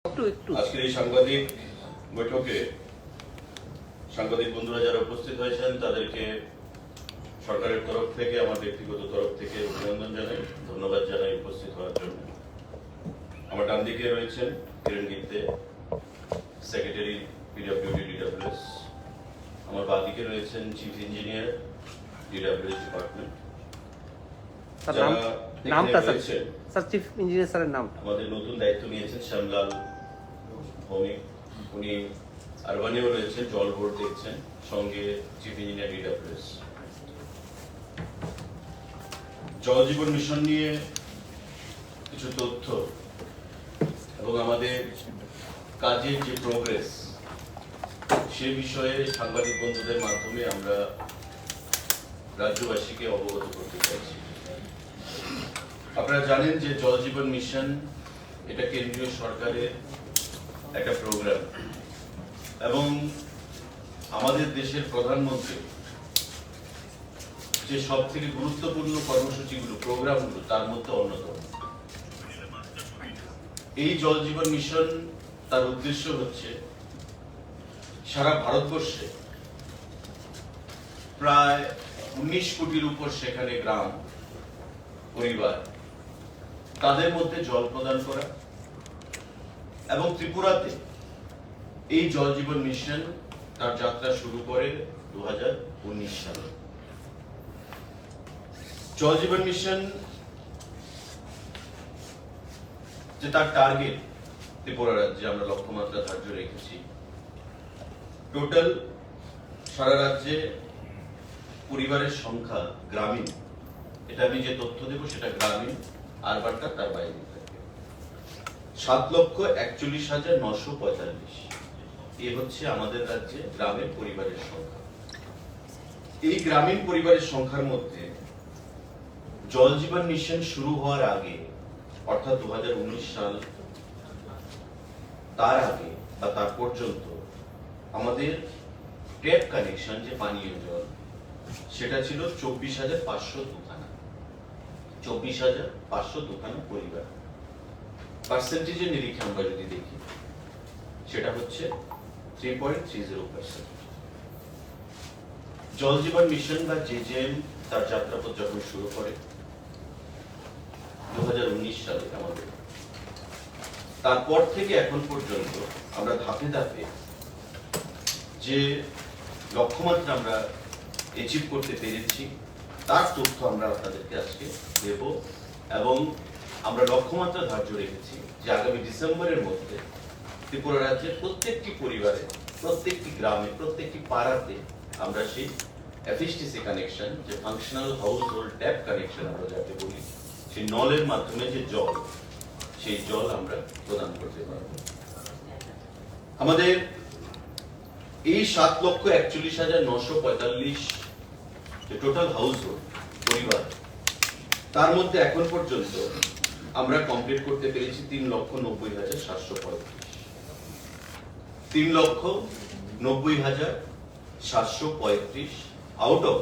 আজকের এই সাংবাদিক বৈঠকে সাংবাদিক বন্ধুরা যারা উপস্থিত হয়েছেন তাদেরকে সরকারের তরফ থেকে আমার ব্যক্তিগত তরফ থেকে অভিনন্দন জানাই, ধন্যবাদ জানাই উপস্থিত হওয়ার জন্য। আমার ডান দিকে রয়েছেন কিরণ গিত্তে, সেক্রেটারি পিডব্লিউডি ডিডব্লিউএস। আমার বাঁ দিকে রয়েছেন chief engineer DWS department. Chief engineer স্যারের নাম আমাদের নতুন দায়িত্ব নিয়েছেন শ্যামলাল ভৌমিক, উনি আরবানেও রয়েছেন, জল বোর্ড দেখছেন, সঙ্গে চিফ ইঞ্জিনিয়ার ডিডব্লিউএস। জল জীবন মিশন নিয়ে কিছু তথ্য এবং আমাদের কাজের যে প্রোগ্রেস সে বিষয়ে সাংবাদিক বন্ধুদের মাধ্যমে আমরা রাজ্যবাসীকে অবগত করতে চাইছি। আপনারা জানেন যে জল জীবন মিশন এটা কেন্দ্রীয় সরকারের একটা প্রোগ্রাম এবং আমাদের দেশের প্রধানমন্ত্রী যে সব থেকে গুরুত্বপূর্ণ কর্মসূচিগুলো প্রোগ্রামগুলো তার মধ্যে অন্যতম। এই জল জীবন মিশন তার উদ্দেশ্য হচ্ছে সারা ভারতবর্ষে প্রায় 19 কোটির উপর সেখানে গ্রাম পরিবার তাদের মধ্যে জল প্রদান করা এবং ত্রিপুরাতে এই জল জীবন মিশন তার যাত্রা শুরু করে 2019 সালে। জল জীবন মিশন যে তার টার্গেট ত্রিপুরা রাজ্যে আমরা লক্ষ্যমাত্রা ধার্য রেখেছি, টোটাল সারা রাজ্যে পরিবারের সংখ্যা গ্রামীণ, এটা আমি যে তথ্য দেব সেটা গ্রামীণ, আরবানটা তার বাইরে থাকে 7,41,945। এ হচ্ছে আমাদের রাজ্যে গ্রামের পরিবারের সংখ্যা। এই গ্রামীণ পরিবারের সংখ্যার মধ্যে জল জীবন মিশন শুরু হওয়ার আগে অর্থাৎ 2019 সাল তার আগে বা তার পর্যন্ত আমাদের ট্যাপ কানেকশন যে পানীয় জল সেটা ছিল 24,500 দুখানা। 24,500 দুখানা পরিবার। পার্সেন্টেজের নিরিখে আমরা যদি দেখি সেটা হচ্ছে 3.30%। জল জীবন মিশন বা জেজেএম তার যাত্রাপথ যখন শুরু করে 2019 সালে আমাদের, তারপর থেকে এখন পর্যন্ত আমরা ধাপে ধাপে যে লক্ষ্যমাত্রা আমরা অ্যাচিভ করতে পেরেছি তার তথ্য আমরা আপনাদেরকে আজকে দেব এবং আমরা লক্ষ্যমাত্রা ধার্য রেখেছি যে আগামী ডিসেম্বরের মধ্যে ত্রিপুরা রাজ্যের প্রত্যেকটি পরিবারে, প্রত্যেকটি গ্রামে, প্রত্যেকটি পাড়াতে আমরা সেই এফএসটিসি কানেকশন, যে functional house hold tap connection আমরা যাকে বলি, সেই নলের মাধ্যমে যে জল, সেই জল আমরা প্রদান করতে পারব। আমাদের এই 7,41,945 যে টোটাল হাউস হোল্ড পরিবার, তার মধ্যে এখন পর্যন্ত আমরা কমপ্লিট করতে পেরেছি 3,90,735। 3,90,735 আউট অফ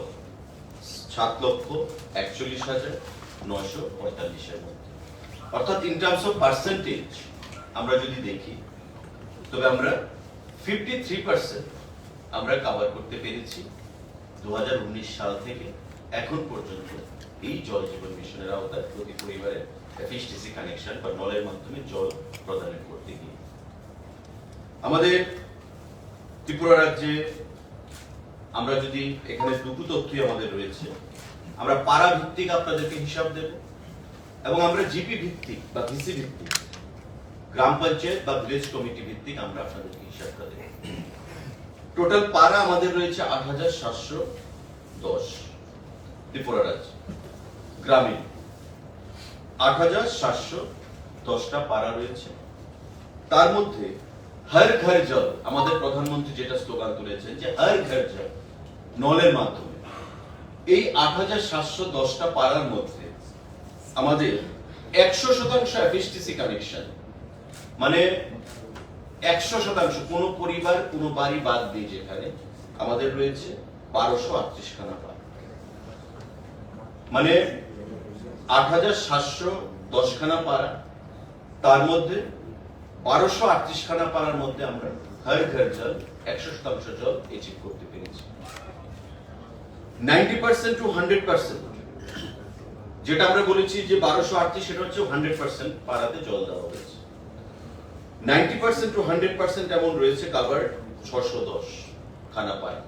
7,41,945 এর মধ্যে। অর্থাৎ ইন টার্মস অফ পার্সেন্টেজ আমরা যদি দেখি তবে আমরা 53% আমরা কভার করতে পেরেছি 2019 সাল থেকে এখন পর্যন্ত এই জল জীবন মিশনের আওতায় প্রতি পরিবারে এফএসটিসি কানেকশন বা নলের মাধ্যমে জল প্রদান করতে গিয়ে। আমাদের ত্রিপুরা রাজ্যে আমরা যদি এখানে দুটো তথ্যই আমাদের রয়েছে, আমরা পাড়া ভিত্তিক আপনাদেরকে হিসাব দেব এবং আমরা জিপি ভিত্তিক বা ভিসি ভিত্তিক, গ্রাম পঞ্চায়েত বা ভিলেজ কমিটি ভিত্তিক আমরা আপনাদেরকে হিসাবটা দেব। টোটাল পাড়া আমাদের রয়েছে 8,710 ত্রিপুরা রাজ্যে, গ্রামীণ 8,710টা পাড়া রয়েছে। তার মধ্যে হর ঘর জল, আমাদের প্রধানমন্ত্রী যেটা স্লোগান তুলেছেন যে হর ঘর জল, নলের মাধ্যমে এই 8,710টা পাড়ার মধ্যে আমাদের 100% এফএসটিসি কানেকশন, মানে 100% কোন পরিবার কোন বাড়ি বাদ দিয়ে যেখানে আমাদের রয়েছে 1238 খানা পাড়া, মানে 8,710 খানা পাড়া, তার মধ্যে 1238 খানা পাড়ার মধ্যে আমরা হর ঘর জল 100% জল অ্যাচিভ করতে পেরেছি। 90% টু 100%, যেটা আমরা বলেছি যে 1238 সেটা হচ্ছে 100% পাড়াতে জল দেওয়া হয়েছে। 90% টু 100% এমন রয়েছে কভার 610 খানা পাড়া।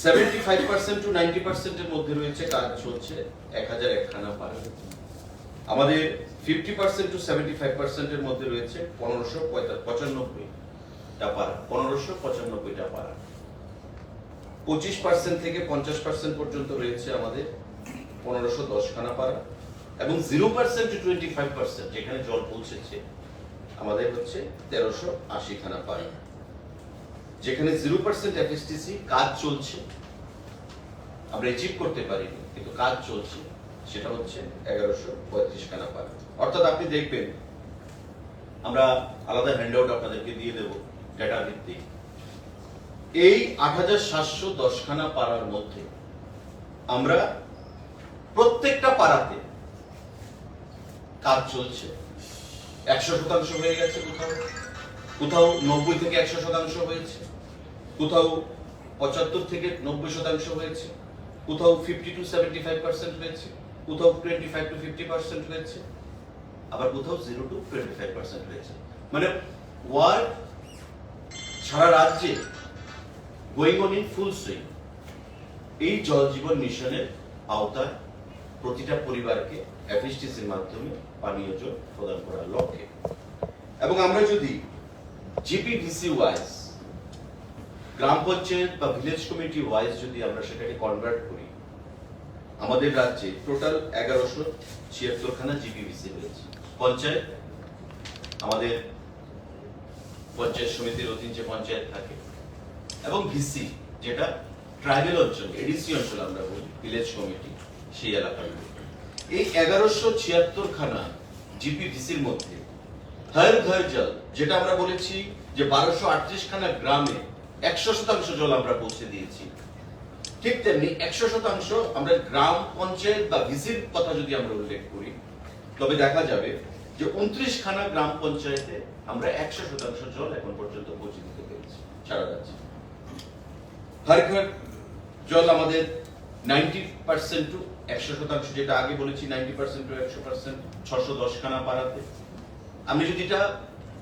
75% টু 90% এর মধ্যে রয়েছে কাজ হচ্ছে 1001 খানা পাড়া। আমাদের 50% টু 75% এর মধ্যে রয়েছে 1595টা পাড়া, 1595টা পাড়া। 25% থেকে 50% পর্যন্ত রয়েছে আমাদের 1510 খানা পাড়া, এবং 0% টু 25% যেখানে জল পৌঁছেছে আমাদের হচ্ছে 1380 খানা পাড়া। যেখানে 0% এফএসটিসি কাজ চলছে, আমরা অ্যাচিভ করতে পারিনি কিন্তু কাজ চলছে, সেটা হচ্ছে 1135 খানা পাড়া। অর্থাৎ আপনি দেখবেন, আমরা আলাদা হ্যান্ডআউট আপনাদেরকে দিয়ে দেব ডেটা ভিত্তিক। এই 8710 খানা পাড়ার মধ্যে আমরা প্রত্যেকটা পাড়াতে কাজ চলছে, 100% হয়ে গেছে, কোথাও কোথাও 90 থেকে 100% হয়েছে, কোথাও 75 থেকে 90% হয়েছে, কোথাও 50 টু 75% হয়েছে, কোথাও 25 টু 50% হয়েছে, আবার কোথাও 0 টু 25% হয়েছে। মানে ওয়ার্ক সারা রাজ্যে going on in full swing. এই জল জীবন মিশনের আওতায় প্রতিটা পরিবারকে এফএসটিসির মাধ্যমে পানীয় জল প্রদান করার লক্ষ্যে। এবং আমরা যদি জিপিভিসি ওয়াইজ, গ্রাম পঞ্চায়েত বা ভিলেজ কমিটি ওয়াইজ যদি আমরা সেটাকে কনভার্ট করি, আমাদের রাজ্যে টোটাল 1176 খানা জিপিভিসি রয়েছে। পঞ্চায়েত, আমাদের পঞ্চায়েত সমিতির অধীন যে পঞ্চায়েত থাকে, এবং ভিসি যেটা ট্রাইবাল অঞ্চল, এডিসি অঞ্চল আমরা বলি, ভিলেজ কমিটি, সেই এলাকার। এই 1176 খানা জিপিভিসির মধ্যে হর ঘর জল, যেটা আমরা বলেছি যে 1238 খানা গ্রামে 100% জল আমরা পৌঁছে দিয়েছি, ঠিক তেমনি 100% আমরা গ্রাম পঞ্চায়েত বা ভিসির কথা যদি আমরা উল্লেখ করি, তবে দেখা যাবে যে 29 খানা গ্রাম পঞ্চায়েতে আমরা 100% জল এখন পর্যন্ত পৌঁছে দিতে পেরেছি সারা রাজ্যে। হর ঘর জল আমাদের 90% টু 100%, যেটা আগে বলেছি 90% টু 100%, 610 খানা পাড়াতে। আমি যদি এটা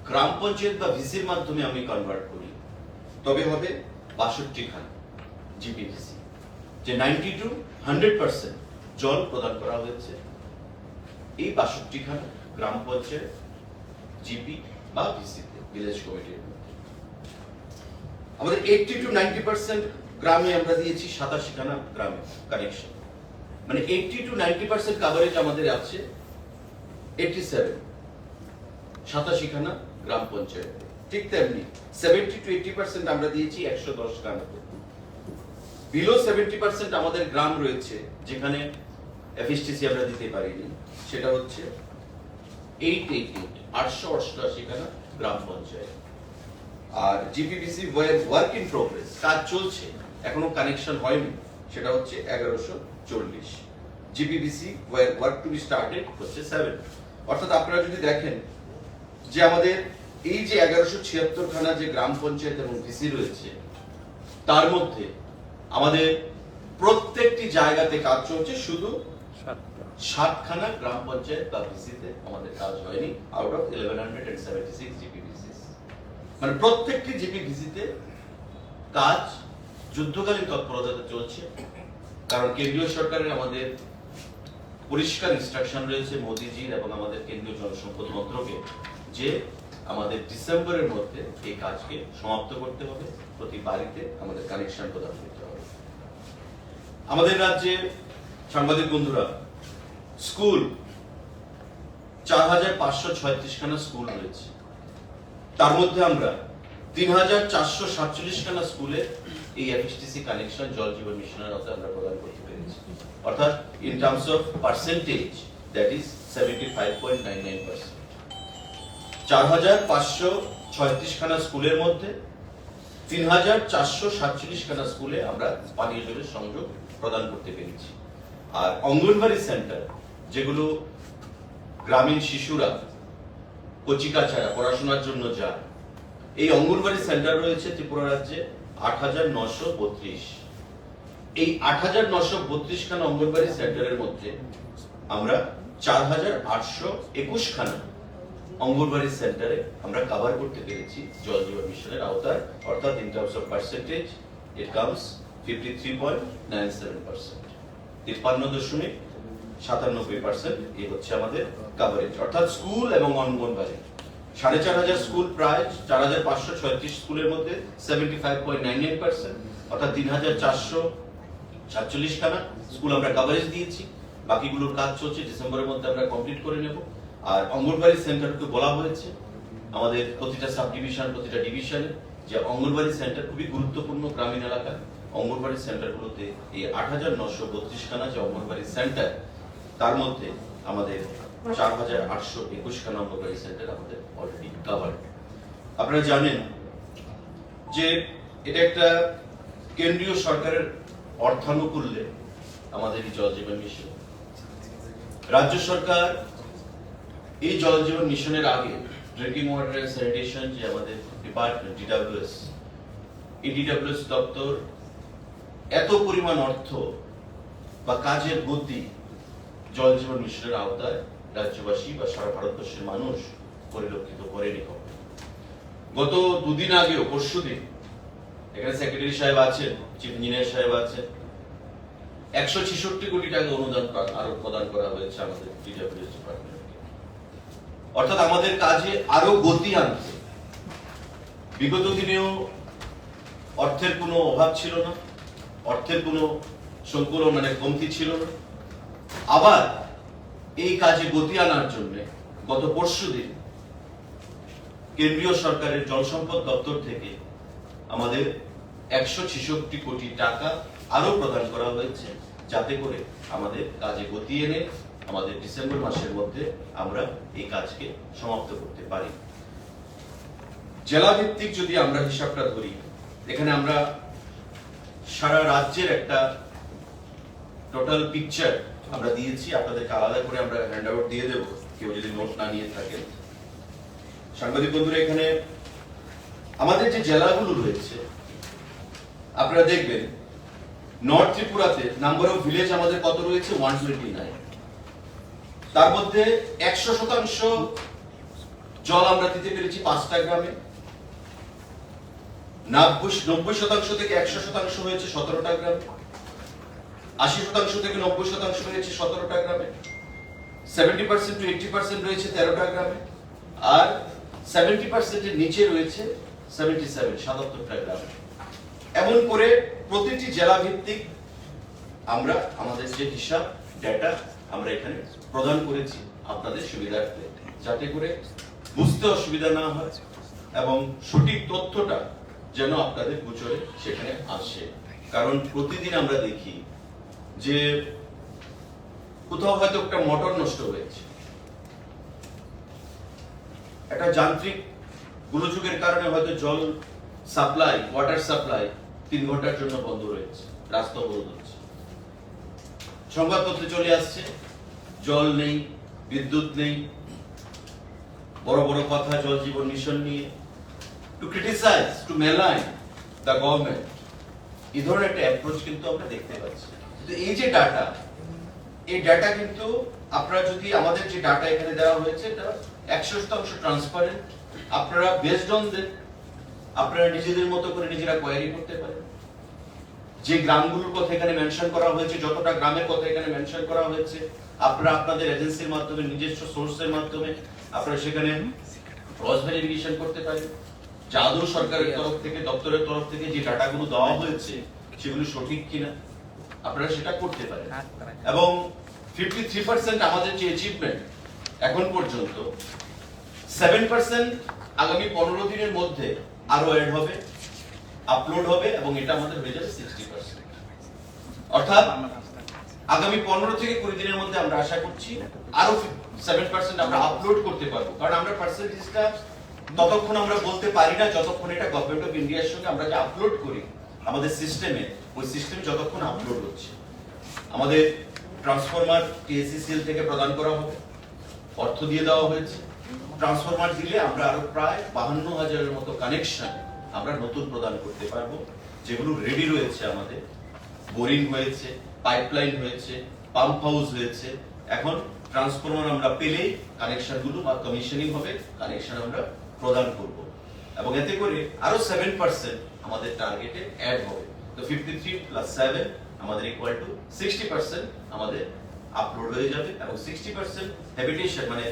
গ্রাম পঞ্চায়েত বা ভিসির মাধ্যমে আমি কনভার্ট করি, তবে হবে 62 খানা জিপিভিসি, যে 90 টু 100% জল প্রদান করা হয়েছে এই 62 খানা গ্রাম পঞ্চায়েত, জিপি বা ভিসিতে, ভিলেজ কমিটির মধ্যে। আমাদের 80 টু 90% গ্রামে আমরা দিয়েছি 87 খানা গ্রামে কানেকশন, মানে 80 টু 90% কভারেজ আমাদের আছে 87 খানা গ্রাম পঞ্চায়েত। ঠিক তেমনি 70 টু 80% আমরা দিয়েছি 110 গ্রামে। বিলো 70% আমাদের গ্রাম রয়েছে যেখানে এফএসটিসি আমরা দিতে পারিনি, সেটা হচ্ছে 888 খানা গ্রাম পঞ্চায়েত। আর জিপিভিসি ওয়ার্ক ইন প্রোগ্রেস, কাজ চলছে, এখনো কানেকশন হয়নি, সেটা হচ্ছে 1140। জিপিভিসি ওয়ার্ক টু বি স্টার্টেড হচ্ছে 7। অর্থাৎ আপনারা যদি দেখেন যে আমাদের এই যে 1176 খানা যে গ্রাম পঞ্চায়েত এবং ভিসি রয়েছে, তার মধ্যে আমাদের প্রত্যেকটি জায়গাতে কাজ চলছে, শুধু 7 খানা গ্রাম পঞ্চায়েত বা ভিসিতে আমাদের কাজ হয়নি আউট অফ 1176 জিপিভিসি। মানে প্রত্যেকটি জিপিভিসিতে কাজ যুদ্ধকালীন তৎপরতাতে চলছে, কারণ কেন্দ্রীয় সরকারের আমাদের পরিষ্কার ইনস্ট্রাকশন রয়েছে মোদিজির এবং আমাদের কেন্দ্রীয় জলসম্পদ মন্ত্রকের, যে আমাদের ডিসেম্বরের মধ্যে এই কাজকে সমাপ্ত করতে হবে, প্রতি বাড়িতে আমাদের কানেকশন প্রদান করতে হবে। আমাদের রাজ্যে সাংবাদিক বন্ধুরা, স্কুল 4536 খানা স্কুল রয়েছে, তার মধ্যে আমরা 3447 খানা স্কুলে এই এফএসটিসি কানেকশন জল জীবন মিশনের আওতায় আমরা প্রদান করতে পেরেছি। অর্থাৎ in terms of percentage that is 75.99%। 4536 খানা স্কুলের মধ্যে 3447 খানা স্কুলে আমরা পানীয় জলের সংযোগ প্রদান করতে পেরেছি। আর অঙ্গনবাড়ি সেন্টার, যেগুলো গ্রামীণ শিশুরা কচিকা ছাড়া পড়াশোনার জন্য যায়, এই অঙ্গনবাড়ি সেন্টার রয়েছে ত্রিপুরা রাজ্যে 8,932। এই 8,932 খানা অঙ্গনবাড়ি সেন্টারের মধ্যে আমরা 4,821 খানা অঙ্গনবাড়ি সেন্টারে আমরা কভার করতে পেরেছি জল জীবন মিশনের আওতায়, অর্থাৎ in terms of percentage it comes 53.97%, 53.97% এই হচ্ছে আমাদের কভারেজ, অর্থাৎ স্কুল এবং অঙ্গনবাড়ি 4,500 স্কুল, প্রায় 4,536 স্কুলের মধ্যে 75.99%, অর্থাৎ 3,447 খানা স্কুল আমরা কভারেজ দিয়েছি। বাকিগুলোর কাজ চলছে, ডিসেম্বরের মধ্যে আমরা কমপ্লিট করে নেব। আর অঙ্গনবাড়ি সেন্টারকে বলা হয়েছে আমাদের প্রতিটা সাব ডিভিশন, প্রতিটা ডিভিশনে যে অঙ্গনবাড়ি সেন্টার খুবই গুরুত্বপূর্ণ গ্রামীণ এলাকা। অঙ্গনবাড়ি সেন্টারগুলোতে এই 8,932 খানা যে অঙ্গনবাড়ি সেন্টার, তার মধ্যে আমাদের 4,821 খানা অঙ্গনবাড়ি সেন্টার আমাদের অলরেডি কভার। আপনারা জানেন যে এটা একটা কেন্দ্রীয় সরকারের অর্থানুকূল্যে আমাদের এই জল জীবন মিশন। রাজ্য সরকার এই জল জীবন মিশনের আগে ড্রিঙ্কিং ওয়াটার এন্ড স্যানিটেশন যে আমাদের ডিপার্টমেন্ট ডিডব্লিউএস, এই ডিডব্লিউএস দপ্তর এত পরিমাণ অর্থ বা কাজের গতি জল জীবন মিশনের আওতায় রাজ্যবাসী বা সারা ভারতবর্ষের মানুষ পরিলক্ষিত করেনি। গত দুদিন আগেও, পরশুদিন, এখানে সেক্রেটারি সাহেব আছেন, চিফ ইঞ্জিনিয়ার সাহেব আছেন, 166 কোটি টাকা অনুদান আরো প্রদান করা হয়েছে আমাদের ডিডব্লিউএস ডিপার্টমেন্টকে, অর্থাৎ আমাদের কাজে আরো গতি আনতে। বিগত দিনেও অর্থের কোনো অভাব ছিল না, অর্থের কোনো সংকুলন মানে কমতি ছিল না। আবার এই কাজে গতি আনার জন্য গত পরশুদিন কেন্দ্রীয় সরকারের জল সম্পদ দপ্তর থেকে আমাদের 166 কোটি টাকা আরো প্রদান করা হয়েছে, যাতে করে আমাদের কাজে গতি এনে আমাদের ডিসেম্বর মাসের মধ্যে আমরা এই কাজকে সমাপ্ত করতে পারি। জেলা ভিত্তিক যদি আমরা হিসাবটা ধরি, এখানে আমরা সারা রাজ্যের একটা টোটাল পিকচার আমরা দিয়েছি, আপনাদেরকে আলাদা করে আমরা হ্যান্ড আউট দিয়ে দেবো, কেউ যদি নোট না নিয়ে থাকেন। সাংবাদিক বন্ধুরা, এখানে আমাদের যে জেলাগুলো রয়েছে আপনারা দেখবেন, নর্থ ত্রিপুরাতে নাম্বার অফ ভিলেজ আমাদের কত রয়েছে? 129। তার মধ্যে 100% জল আমরা দিতে পেরেছি 5টা গ্রামে। 90% থেকে 100% হয়েছে 17টা গ্রামে। 80% থেকে 90% হয়েছে 17টা গ্রামে। 70% to 80% রয়েছে 13টা গ্রামে। আর 70% এর নিচে রয়েছে 77টা গ্রামে। এমন করে প্রতিটি জেলা ভিত্তিক আমরা আমাদের যে হিসাব ডেটা আমরা এখানে প্রদান করেছি আপনাদের সুবিধার্থে, যাতে করে বুঝতে অসুবিধা না হয় এবং সঠিক তথ্যটা যেন আপনাদের গোচরে সেখানে আসে। কারণ প্রতিদিন আমরা দেখি যে কোথাও হয়তো একটা মোটর নষ্ট হয়েছে, একটা যান্ত্রিক গোলযোগের কারণে হয়তো জল সাপ্লাই, ওয়াটার সাপ্লাই 3 ঘন্টার জন্য বন্ধ রয়েছে, রাস্তা অবরোধ হচ্ছে। সংবাদপত্রে চলে আসছে জল নেই, বিদ্যুৎ নেই, বড় বড় কথা জল জীবন মিশন নিয়ে, to criticize, to malign the government. এই ধরনের একটা অ্যাপ্রোচ কিন্তু আমরা দেখতে পাচ্ছি। এই যে ডাটা, এই ডাটা কিন্তু আপনারা যদি আমাদের যে ডাটা এখানে দেওয়া হয়েছে এটা 100% ট্রান্সপারেন্ট। আপনারা বেসড অন দ্যাট আপনারা নিজেদের মতো করে নিজেরা কোয়ারি করতে পারেন। যে গ্রামগুলোর কথা এখানে মেনশন করা হয়েছে, যতটা গ্রামের কথা এখানে মেনশন করা হয়েছে, আপনারা আপনাদের এজেন্সির মাধ্যমে, নিজস্ব সোর্সের মাধ্যমে আপনারা সেখানে ক্রস ভেরিফিকেশন করতে পারেন যে আদৌ সরকারের তরফ থেকে, দপ্তরের তরফ থেকে যে ডাটাগুলো দেওয়া হয়েছে সেগুলো সঠিক কিনা, আপনারা সেটা করতে পারেন। এবং 53% আমাদের যে অ্যাচিভমেন্ট এখন পর্যন্ত, 7% আগামী 15 দিনের মধ্যে আরো অ্যাড হবে, আপলোড হবে এবং এটা আমাদের হয়ে যাবে 60%। অর্থাৎ আগামী 15 থেকে 20 দিনের মধ্যে আমরা আশা করছি আরো 7% আমরা আপলোড করতে পারবো। কারণ আমরা পার্সেন্টেজটা ততক্ষণ আমরা বলতে পারি না যতক্ষণ এটা গভর্নমেন্ট অফ ইন্ডিয়ার সঙ্গে আমরা যে আপলোড করি আমাদের সিস্টেমে, ওই সিস্টেম যতক্ষণ আপলোড হচ্ছে। আমাদের ট্রান্সফরমার টিএসসিসিএল থেকে প্রদান করা হবে, অর্থ দিয়ে দেওয়া হয়েছে। ট্রান্সফরমার দিলে আমরা আরো প্রায় 52,000-এর মতো কানেকশন আমরা নতুন প্রদান করতে পারবো, যেগুলো রেডি রয়েছে। আমাদের বোরিং হয়েছে, পাইপলাইন হয়েছে, পাম্প হাউস হয়েছে। এখন ট্রান্সফরমার আমরা পেলেই কানেকশনগুলো বা কমিশনিং হবে, কানেকশন আমরা প্রদান করব, এবং এতে করে আরো 7% আমাদের টার্গেটে অ্যাড হবে। তো 53 প্লাস 7 আমাদের ইকুয়াল টু 60% আমাদের আপলোড হয়ে যাবে, এবং 60% হ্যাবিটেশন মানে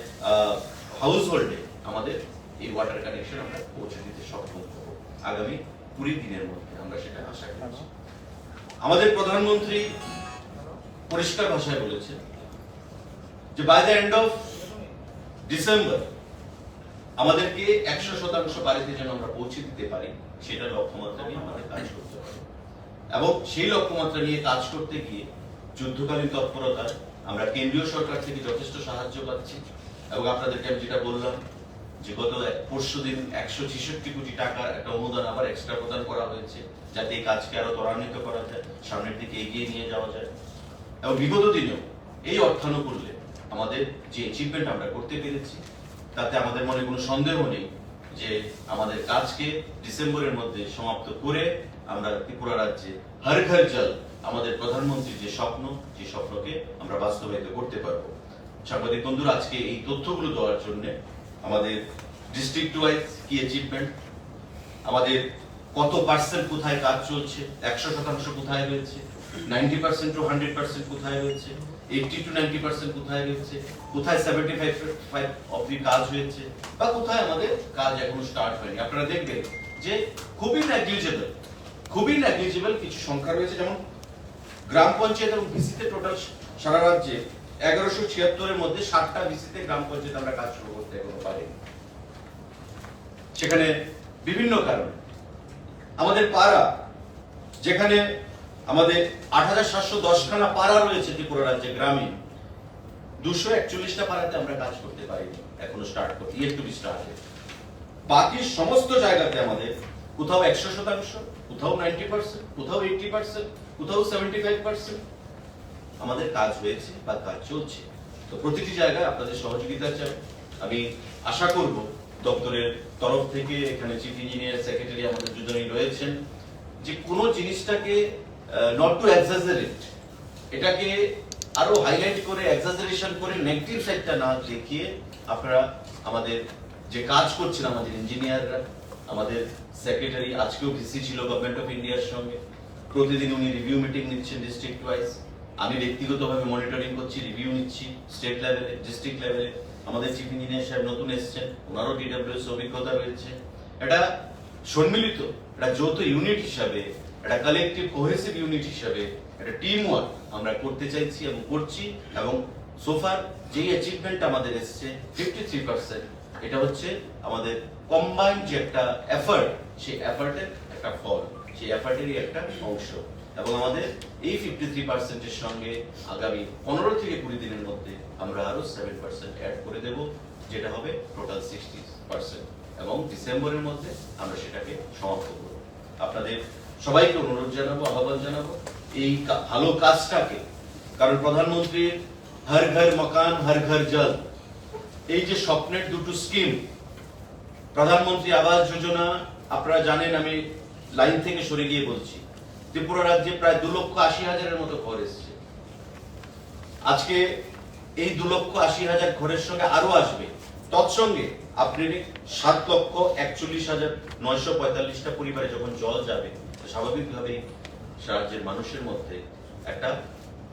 হাউস হোল্ডে আমাদের এই ওয়াটার কানেকশন আমরা পৌঁছে দিতে সক্ষম হব আগামী 20 দিনের মধ্যে, আমরা সেটা আশা করছি। আমাদের প্রধানমন্ত্রী পরিষ্কার ভাষায় বলেছেন যে by the end of December আমাদেরকে 100% বাড়িতে যেন আমরা পৌঁছে দিতে পারি, সেটা লক্ষ্যমাত্রা নিয়ে আমাদের কাজ করতে হবে। এবং সেই লক্ষ্যমাত্রা নিয়ে কাজ করতে গিয়ে যুদ্ধকালীন তৎপরতায় আমরা কেন্দ্রীয় সরকার থেকে যথেষ্ট সাহায্য পাচ্ছি, এবং আপনাদেরকে আমি যেটা বললাম যে গত পরশুদিন 166 কোটি টাকার একটা অনুদান আবার এক্সট্রা প্রদান করা হয়েছে, যাতে এই কাজকে আরো ত্বরান্বিত করা যায়, সামনের দিকে এগিয়ে নিয়ে যাওয়া যায়। এবং বিগত দিনেও এই অর্থানুকূল্যে আমাদের যে অ্যাচিভমেন্ট আমরা করতে পেরেছি, তাতে আমাদের মনে কোনো সন্দেহ নেই যে আমাদের কাজকে ডিসেম্বরের মধ্যে সমাপ্ত করে আমরা ত্রিপুরা রাজ্যে হর ঘর জল আমাদের প্রধানমন্ত্রীর যে স্বপ্ন, যে স্বপ্নকে আমরা বাস্তবায়িত করতে পারবো। সাংবাদিক বন্ধুরা, আজকে এই তথ্যগুলো দেওয়ার জন্য আমাদের ডিস্ট্রিক্ট ওয়াইজ কি অ্যাচিভমেন্ট, আমাদের কত পার্সেন্ট কোথায় কাজ চলছে, 100% কোথায় হয়েছে, 90% টু 100% কোথায় হয়েছে, 80 টু 90% কোথায় হয়েছে, কোথায় 75% অবধি কাজ হয়েছে, বা কোথায় আমাদের কাজ এখনো স্টার্ট হয়নি। আপনারা দেখবেন যে খুবই নেগলিজেবল কিছু সংখ্যা রয়েছে, যেমন গ্রাম পঞ্চায়েত এবং ভিসিতে টোটাল সারা রাজ্যে 1176-এর মধ্যে 60টা ভিসিতে গ্রাম পঞ্চায়েত আমরা কাজ শুরু করতে এখনো পারিনি। সেখানে বিভিন্ন কারণে আমাদের পাড়া, যেখানে আমাদের 8710খানা পাড়া রয়েছে ত্রিপুরা রাজ্যে গ্রামে, 241টা পাড়াতে আমরা কাজ করতে পারিনি, এখনো স্টার্ট করতে, ইয়েট টু বি স্টার্টেড। বাকি সমস্ত জায়গাতে আমাদের কোথাও 100%, কোথাও 90%, কোথাও 80%, কোথাও 75% আমাদের কাজ হয়েছে বা কাজ চলছে। তো প্রতিটি জায়গায় আপনাদের সহযোগিতা চাই। আমি আশা করব দপ্তরের তরফ থেকে, এখানে চিফ ইঞ্জিনিয়ার, সেক্রেটারি আমাদের দুজনেই রয়েছেন, যে কোনো জিনিসটাকে নট টু এক্সাজারেট, এটাকে আরো হাইলাইট করে এক্সাজারেশন করে নেগেটিভ সাইডটা না দেখিয়ে আপনারা আমাদের যে কাজ করছেন, আমাদের ইঞ্জিনিয়াররা, আমাদের সেক্রেটারি আজকেও ভিসি ছিল গভর্নমেন্ট অফ ইন্ডিয়ার সঙ্গে, প্রতিদিন উনি রিভিউ মিটিং নিচ্ছেন ডিস্ট্রিক্ট ওয়াইজ, আমি ব্যক্তিগতভাবে মনিটরিং করছি, রিভিউ নিচ্ছি স্টেট লেভেলে, ডিস্ট্রিক্ট লেভেলে। আমাদের চিফ ইঞ্জিনিয়ার সাহেব নতুন এসেছেন, ওনারও ডিডব্লিউএস অভিজ্ঞতা রয়েছে। এটা সম্মিলিত, এটা যৌথ ইউনিট হিসাবে, এটা কালেকটিভ কোহেসিভ ইউনিট হিসাবে, এটা টিম ওয়ার্ক আমরা করতে চাইছি এবং করছি। এবং সোফার যে অ্যাচিভমেন্ট আমাদের এসেছে 53%, এটা হচ্ছে আমাদের কম্বাইন্ড যে একটা এফর্ট, সেই এফর্টের একটা ফল, সেই এফর্টেরই একটা অংশ। এবং আমাদের এই 53%-এর সঙ্গে আগামী 15 থেকে 20 দিনের মধ্যে আমরা আরো 7% অ্যাড করে দেব, যেটা হবে টোটাল 60%, এবং ডিসেম্বরের মধ্যে আমরা সেটাকে সমাপ্ত করব। আপনাদের সবাইকে অনুরোধ জানাবো, আহ্বান জানাবো এই ভালো কাজটাকে, কারণ প্রধানমন্ত্রীর হর ঘর মকান হর ঘর জল, এই যে স্বপ্নের দুটো স্কিম, প্রধানমন্ত্রী আবাস যোজনা, আপনারা জানেন, আমি লাইন থেকে সরে গিয়ে বলছি, ত্রিপুরা রাজ্যে প্রায় 2,80,000-এর মতো ঘর এসেছে। আজকে এই 2,80,000 ঘরের সঙ্গে আরো আসবে, তৎসঙ্গে আপনি 7,41,945টা পরিবারে যখন জল যাবে, স্বাভাবিকভাবেই রাজ্যের মানুষের মধ্যে একটা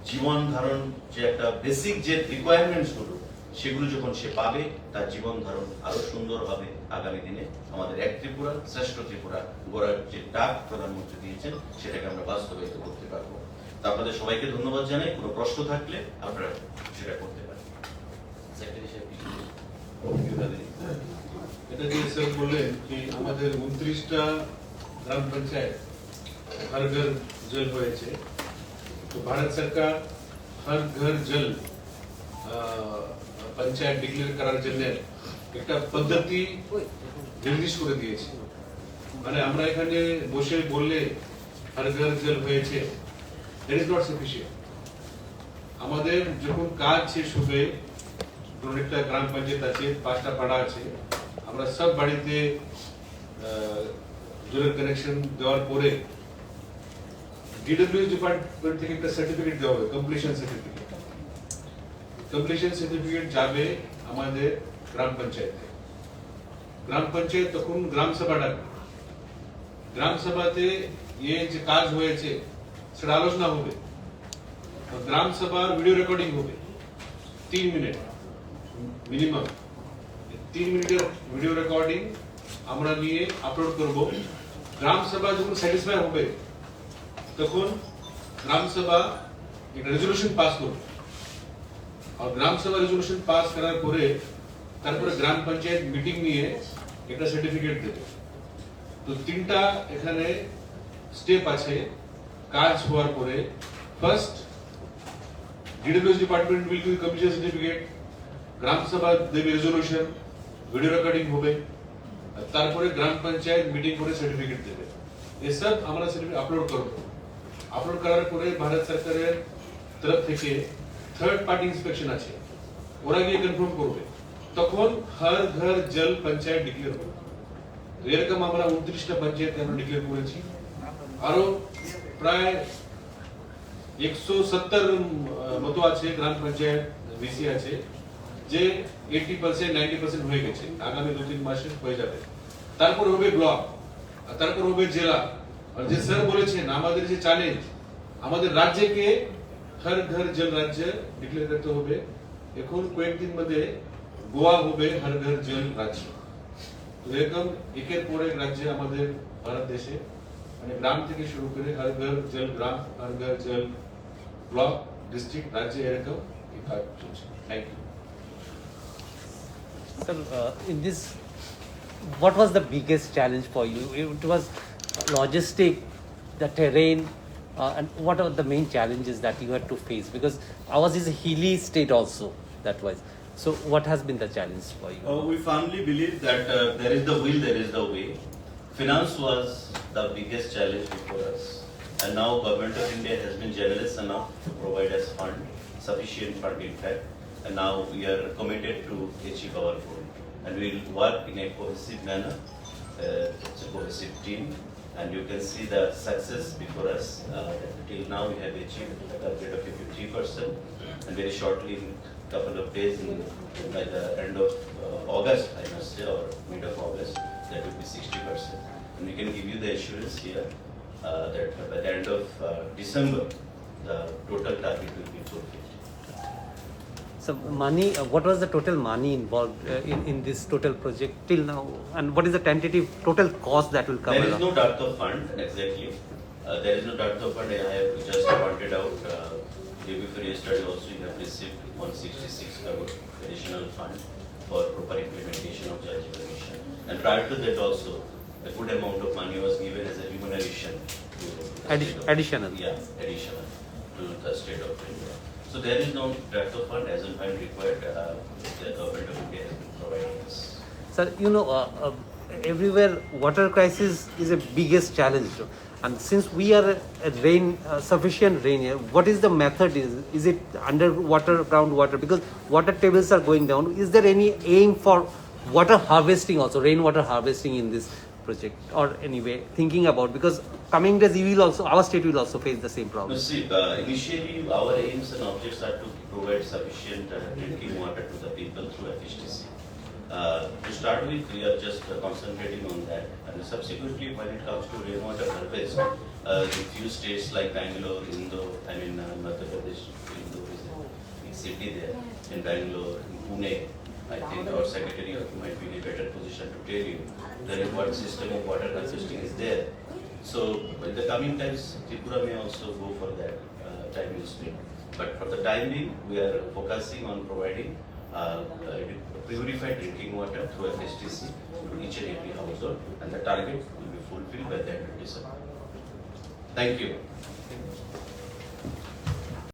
জীবন ধারণ, যে একটা বেসিক যে রিকোয়ারমেন্টস গুলো, সেগুলো যখন সে পাবে, তার জীবন ধারণ আরো সুন্দর হবে। আগামী দিনে আমাদের এক ত্রিপুরা শ্রেষ্ঠ ত্রিপুরা গড়ার যে ডাক প্রধানমন্ত্রী দিয়েছেন, সেটাকে আমরা বাস্তবায়িত করতে পারবো। তা আপনাদের সবাইকে ধন্যবাদ জানাই। কোনো প্রশ্ন থাকলে আপনারা সেটা করতে পারেন। এটা যে স্যার বললেন কি আমাদের 29টা গ্রাম পঞ্চায়েত হর ঘর জল হয়েছে, তো ভারত সরকার হর ঘর জল পঞ্চায়েত ডিক্লেয়ার করার জন্য একটা পদ্ধতি নির্দেশ করে দিয়েছে। মানে আমরা এখানে বসে বললে হর ঘর জল হয়েছে, দ্যাট ইজ নট সাফিসিয়েন্ট। আমাদের যখন কাজ শেষ হবে প্রত্যেকটা গ্রাম পঞ্চায়েত আছে, 5টা পাড়া আছে, আমরা সব বাড়িতে জলের কানেকশন দেওয়ার পরে ডিডব্লিউএস ডিপার্টমেন্ট থেকে একটা সার্টিফিকেট দেওয়া হবে, কমপ্লিশন সার্টিফিকেট। কমপ্লিশন সার্টিফিকেট যাবে আমাদের গ্রাম পঞ্চায়েতে। গ্রাম পঞ্চায়েত তখন গ্রাম সভা ডাকবে। গ্রাম সভাতে যে কাজ হয়েছে সেটা আলোচনা হবে। গ্রাম সভার ভিডিও রেকর্ডিং হবে 3 মিনিট মিনিমাম। 3 মিনিটের ভিডিও রেকর্ডিং আমরা নিয়ে আপলোড করব। গ্রাম সভা যখন স্যাটিসফাই হবে তখন গ্রাম সভা একটা রেজলিউশন পাস করবে। আর গ্রাম সভা রেজলিউশন পাস করার পরে তারপরে গ্রাম পঞ্চায়েত মিটিং নিয়ে একটা সার্টিফিকেট দেবে। তো 3টা এখানে স্টেপ আছে কাজ হওয়ার পরে। First, DWS department will give completion certificate, gram sabha দেবে রেজলিউশন, ভিডিও রেকর্ডিং হবে, আর তারপরে গ্রাম পঞ্চায়েত মিটিং করে সার্টিফিকেট দেবে। এসব আমরা সার্টিফিকেট আপলোড করব। আপলোড করার পরে ভারত সরকারের তরফ থেকে থার্ড পার্টি ইন্সপেকশন আছে, ওরা গিয়ে কনফার্ম করবে। তখন হর ঘর জল পঞ্চায়েত ডিক্লেয়ার হবে। তো এরকম আমরা 29টা পঞ্চায়েতে আমরা ডিক্লেয়ার করেছি। আরো প্রায় 170 মতো আছে গ্রাম পঞ্চায়েত ভিসি আছে, যে 80% 90% হয়ে গেছে। আগামী 2-3 মাসে হয়ে যাবে। তারপর হবে ব্লক, তারপর হবে জেলা। আর যে স্যার বলেছেন আমাদের যে চ্যালেঞ্জ, আমাদের রাজ্যকে হর ঘর জল রাজ্য ডিক্লেয়ার করতে হবে। এখন কয়েকদিন মধ্যে গোয়া হবে হর ঘর জল রাজ্য। তো এরকম একের পর এক রাজ্যে আমাদের ভারত দেশে মানে গ্রাম থেকে শুরু করে হর ঘর জল গ্রাম, হর ঘর জল ব্লক, ডিস্ট্রিক্ট, রাজ্যে এরকম এই কাজ চলছে। Thank you. Sir, in this, what was the biggest challenge for you? It was logistic, the terrain, and what are the main challenges that you had to face? Because ours is a hilly state also, that was. So what has been the challenge for you? We firmly believe that there is the will, there is the way. Finance was the biggest challenge before us, and now Government of India has been generous enough to provide us fund, sufficient fund in fact, and now we are committed to achieve our goal, and we will work in a cohesive manner. It's a cohesive team, and you can see the success before us. Till now we have achieved a target of 53%, and very shortly, in a couple of days, by the end of August, I must say, or mid of August, that will be 60%. And we can give you the assurance here that by the end of December, the total target will be fulfilled. So money, what was the total money involved in this total project till now, and what is the tentative total cost that will come There is along? no dearth of fund, exactly. There is no dearth of fund. I have just pointed out, day before yesterday also you have received 166 crore additional fund for proper implementation of Jal Jeevan Mission. And prior to that also, a good amount of money was given as a remuneration to the state of- Additional. Yeah, additional to the state of India. So there is no dearth of fund as and when required. The Government of India has been providing this. Sir, you know, everywhere water crisis is a biggest challenge, and since we are a rain sufficient rain here, what is the method? Is it underwater, groundwater? Because water tables are going down. Is there any aim for water harvesting also, rainwater harvesting in this project, or anyway thinking about? Because coming days, we will also, our state will also face the same No, problem. see, initially our aims and objects are to provide sufficient drinking water to the people through FHTC. To start with, we are just concentrating on that, and subsequently, when it comes to rainwater harvest, in few states like Bangalore, Madhya Pradesh, Indore is a big city there, in Bangalore, in Pune, I think our secretary might be in a better position to tell you, the what system of water harvesting is there. So in the coming times, Tripura may also go for that time you speak. But for the time being, we are focusing on providing purified drinking water through FHTC to each and every household, and the target will be fulfilled by the end of December. Thank you.